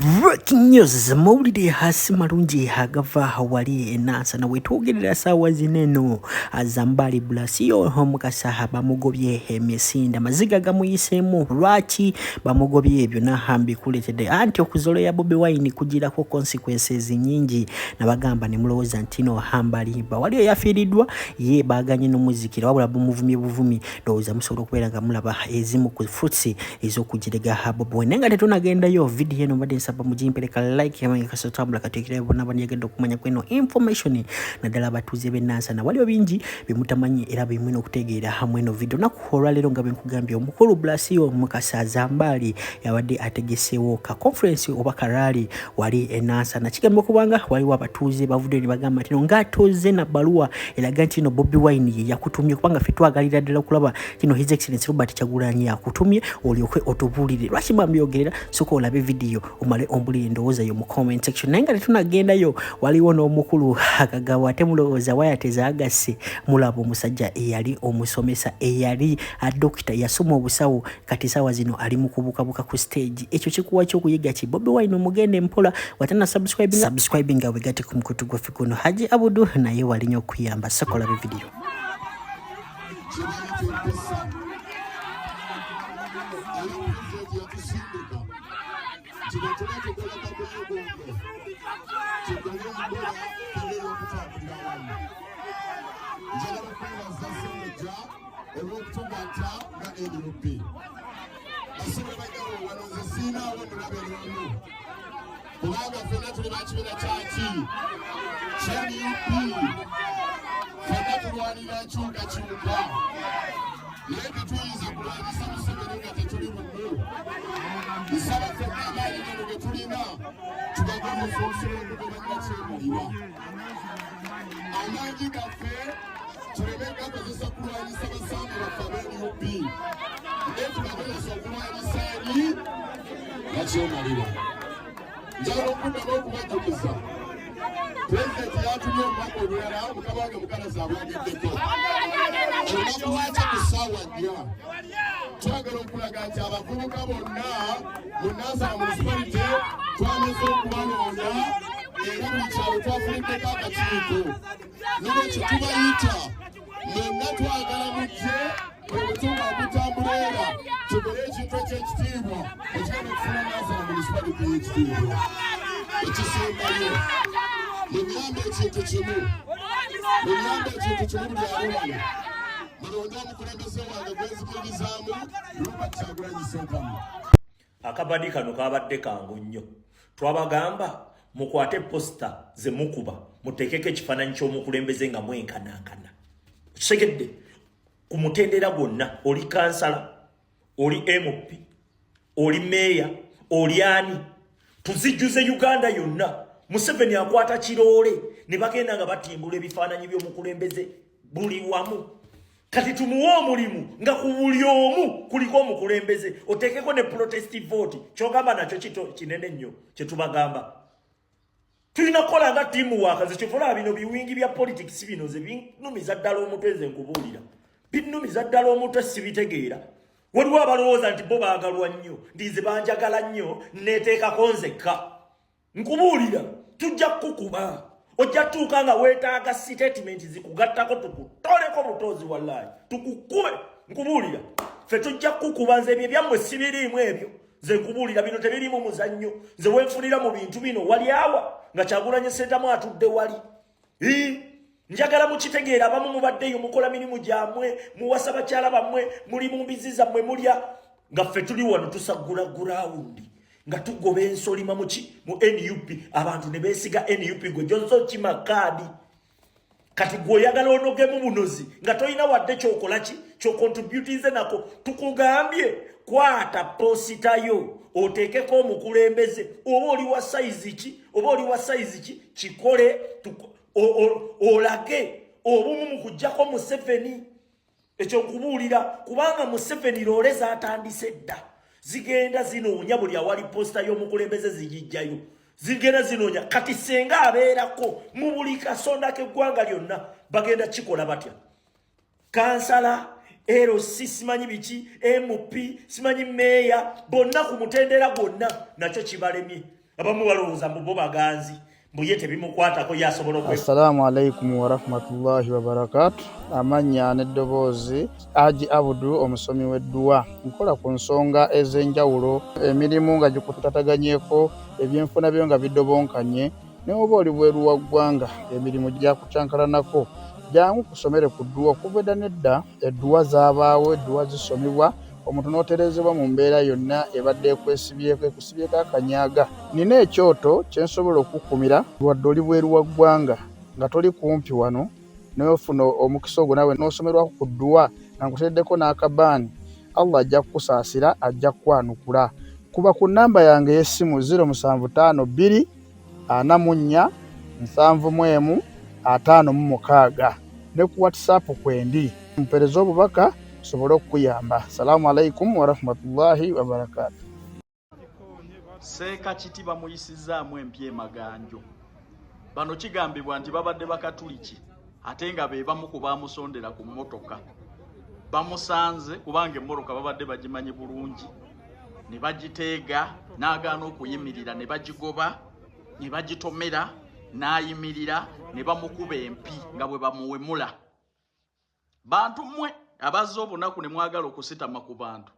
Breaking news mawulire hasi marungi hagava wali enansa na wetwogerera sawa zineno Zambali Blasio Mukasa bamugobye emisinde maziga gamuyisemu lwaki bamugobye ebyo nahambi kuletede anti okuzolo ya Bobi Wine kugira ko consequences nyingi nabagamba ne muloza ntino hambali wali yafiridwa ye baganye n'omuzikira wabula bumuvumi doza musoro kubera gamulaba ezimu ku futsi ezo kugirega Bobi Wine nga tetunagenda yo video eno mbadde nsaba mujimpeleka like yamanyi kasotambula katekire bona banyagenda okumanya kweno information nadala batuze benansa na wali bingi bimutamanyi era bimwino okutegeera hamwe no video nakuholwa lero nga benkugambye omukulu Blasio Mukasa Zambali yabadde ategesewo ka conference obaka rally wali enansa na kigambo kubanga wali wabatuze bavude ni bagamba tino ngatoze na barua elaga ntino Bobi Wine yakutumye kubanga fitwagalira ddala kulaba kino His Excellency Robert Kyagulanyi yakutumye oliokwe otubulire lwakimba mbyogerera soko olabe video omale ombuli ndowooza yo mu comment section nenga tunagenda yo waliwo n'omukulu akagawa temulowooza wayateza agase mulabo musajja eyali omusomesa eyali a doctor yasoma obusawo kati sawa zino ali mu kubukabuka ku stage ekyo kikuwa cyo kuyiga ki Bobi Wine omugende mpola watana subscribing wegati ku mkutu gwa fikuno Haji Abudu naye wali nyo kuyamba sokola video President yatumye omwaka olulala mukabange mukalaza abwageddeko olunakuwaca kusawa nnyo twagala okulaga nti abavubuka bonna munansana munisipalite twamaze okubalonda era buli kyalo twafuliddeko akakiiko nolwekyo tubayita mwenna twagala mujje obutumwa butambula era tugole ekintu ekyekitiibwa ekigenda okufuna nansana munisipalite y'ekitiibwa ekisembayo Munyambe ekintu kimu buli alubano mulonda omukulembeze wange gwenzikiririzaamu Robert Kyagulanyi Ssentamu. Akabadi kano kabadde kangu nnyo twabagamba mukwate posta ze mukuba mutekeke ekifaananyi ky'omukulembeze nga mwenkanankana kisegedde ku mutendera gwonna oli kansala oli MP oli meeya oli ani tuzijjuze Uganda yonna Museveni akwata kiroole ne bagenda nga batimbula ebifaananyi by'omukulembeze buli wamu kati tumuwa omulimu nga ku buli omu kuliko omukulembeze oteekeko ne protest vote kyogamba nakyo kinene nnyo kye tubagamba tulina kukola nga tiimu waakazi kyofola bino biwingi bya politics bino ze binumiza ddala omutwe nze nkubuulira binumiza ddala omutwe sibitegeera waliwo abalowooza nti bo baagalwa nnyo ndize banjagala nnyo neeteekako nzekka nkubuulira tujja kukuba ojja tuuka nga weetaaga statement zikugattako tukutoleko butozi wallahi tukukube nkubuulira ffe tujja kukuba nze ebyo byammwe sibiriimu ebyo nze nkubuulira bino tebiriimu muzannyo nze wenfunira mu bintu bino wali awa nga Kyagulanyi Ssentamu atudde wali njagala mukitegeera abamu mubaddeyo mukola mirimu gyammwe muwasa bakyala bammwe muli mu mbizi zammwe mulya nga ffe tuli wano tusagula gurawundi nga tugoba ensolima mu NUP abantu ne beesiga NUP gwe jonso kimakadi kati gwoyagala onogemu bunozi nga toyina wadde kyokola ki kyokontributize nako tukugambye kwata positayo oteekeko omukulembeze oba oli wa saizi ki kikole olage obumu mu kujjako Museveni ekyo nkubuulira kubanga Museveni loole zaatandise dda zigenda zinoonya buli awali posta y'omukulembeze zigijjayo zigenda zinoonya kati senga abeerako mu buli kasonda k'eggwanga lyonna bagenda kikola batya kansala LC simanyi biki MP simanyi meya bonna ku mutendera gwonna nakyo kibalemye abamu balowooza mbu baganzi mbuye tebimukwatako yasobola okwe. Assalamu alaikum wa rahmatullahi wa barakatuh. Amanya n'eddoboozi Haji Abudu omusomi w'edduwa. Nkola ku nsonga ez'enjawulo emirimu nga gikutataganyeko ebyenfuna byo nga bidobonkanye ne oba oli bweru wa ggwanga emirimu gyakucankalanako jangu kusomere ku dduwa okuva edda nedda edduwa zaabaawo edduwa zisomibwa omuntu n'oterezebwa mu mbeera yonna ebadde ekwesibyeko ekusibyeko akanyaaga. Nina ekyoto kyensobola okukumira wadde oli bweru wa ggwanga nga toli kumpi wano n'ofuna omukisa ogwo nawe n'osomerwako ku dduwa nga nkuteddeko n'akabaani Allah ajja kukusaasira ajja kukwanukula. Kuba ku nnamba yange y'essimu 0752 44 71 56 ne ku WhatsApp kwendi mpereza obubaka sobolo okuyamba. Assalamu alaikum wa rahmatullahi wa barakatuh. Seeka kitiba muyisizaamu empye maganjo. Bano kigambibwa nti babadde bakatuliki ate nga be bamu ku baamusondera ku mmotoka. Bamusanze kubanga emmoroka babadde bagimanyi bulungi ne bagiteega n'agaana okuyimirira ne bagigoba ne bagitomera n'ayimirira ne bamukuba empi nga bwe bamuwemula. Bantu mmwe abazza obunaku ne mwagala okusitama ku bantu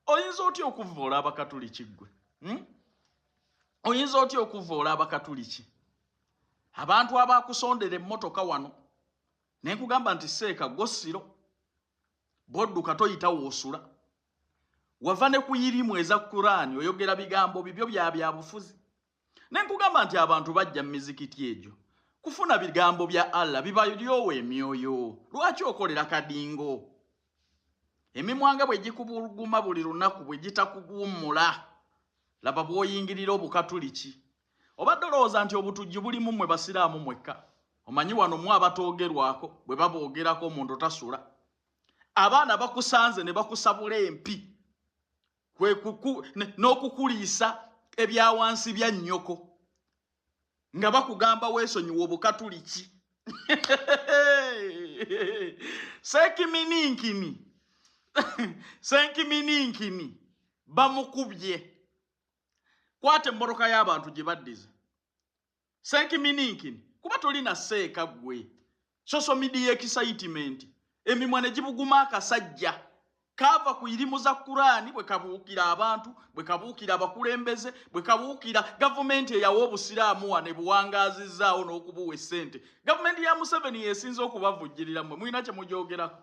oyinza otya okuvoola abakatuliki gwe? Oyinza otya okuvoola abakatuliki? Abantu abakusondera emmotoka wano ne nkugamba nti seeka gossiro bodduka toyita woosula wava ne kuyirimu eza Kurani oyogera bigambo bibyo bya bufuzi. Ne nkugamba nti abantu bajja mu mizikiti egyo kufuna bigambo bya Allah bibalyowo emyoyo. Lwaki okolera kadingo? Emimwanga bwe gikubuluguma buli lunaku bwe gitakugummula laba bw'oyingirira obukatuliki. Obadde olowooza nti obutujju bulimu mmwe basiraamu mwekka? Omanyi wano mu abatoogerwako bwe baboogerako omuntu tasula. Abaana bakusanze ne bakusabula empi n'okukuliisa ebyawansi bya nnyoko nga bakugamba weesonyiwa obukatuliki. Senkimininkini bamukubye. Kwate emmoroka y'abantu gye baddiza. Senkimininkini kuba tolina seeka ggwe. Social media excitement emimwa ne gibuguma akasajja kava ku irimu za Kurani bwe kabuukira abantu bwe kabuukira abakulembeze bwe kabuukira gavumenti eyawa obusiraamu wane buwangaazizaawo n'okubuwa essente. Gavumenti ya Museveni yesinza okubavujjirira mmwe mulina kye mujoogerako.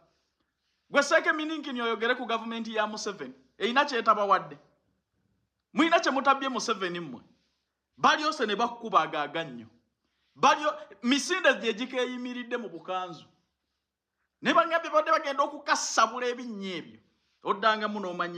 Gwe Senkimininkini oyogere ku gavumenti ya Museveni erina kyetabawadde. Mulina kye mutabye Museveni mmwe. Balyose ne bakukuba agaagannyo. Misinde gye gikeeyimiridde mu bukanzu. Ne bangambye badde bagenda okukasabula ebinnya ebyo. Oddanga muno omanyi